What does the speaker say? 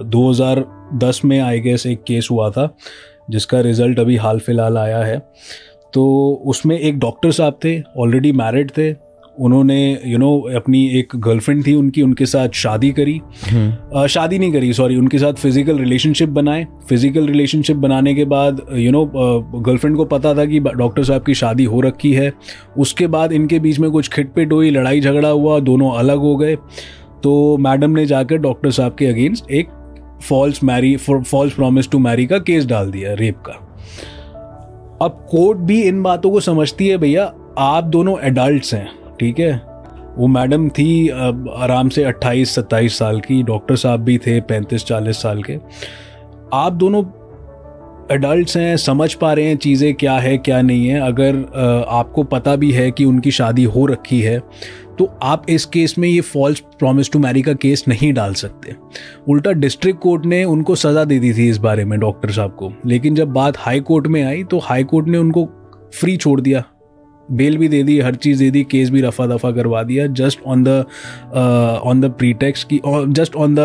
2010 में I guess एक case हुआ था जिसका रिज़ल्ट अभी हाल फिलहाल आया है। तो उसमें एक डॉक्टर साहब थे, ऑलरेडी मैरिड थे, उन्होंने अपनी एक गर्लफ्रेंड थी उनके साथ शादी करी, शादी नहीं करी सॉरी, उनके साथ फिजिकल रिलेशनशिप बनाए। फिजिकल रिलेशनशिप बनाने के बाद गर्लफ्रेंड को पता था कि डॉक्टर साहब की शादी हो रखी है। उसके बाद इनके बीच में कुछ खिटपिट हुई, लड़ाई झगड़ा हुआ, दोनों अलग हो गए। तो मैडम ने जाकर डॉक्टर साहब के अगेंस्ट एक फॉल्स प्रॉमिस टू मैरी का केस डाल दिया, रेप का। अब कोर्ट भी इन बातों को समझती है, भैया आप दोनों एडल्ट्स हैं, ठीक है। वो मैडम थी आराम से 28-27 साल की, डॉक्टर साहब भी थे 35-40 साल के। आप दोनों एडल्ट्स हैं, समझ पा रहे हैं चीज़ें क्या है क्या नहीं है। अगर आपको पता भी है कि उनकी शादी हो रखी है तो आप इस केस में ये फॉल्स प्रॉमिस टू मैरी का केस नहीं डाल सकते। उल्टा डिस्ट्रिक्ट कोर्ट ने उनको सज़ा दे दी थी इस बारे में डॉक्टर साहब को, लेकिन जब बात हाई कोर्ट में आई तो हाई कोर्ट ने उनको फ्री छोड़ दिया, बेल भी दे दी, हर चीज़ दे दी, केस भी रफा दफा करवा दिया, जस्ट ऑन द प्रीटेक्स्ट की, जस्ट ऑन द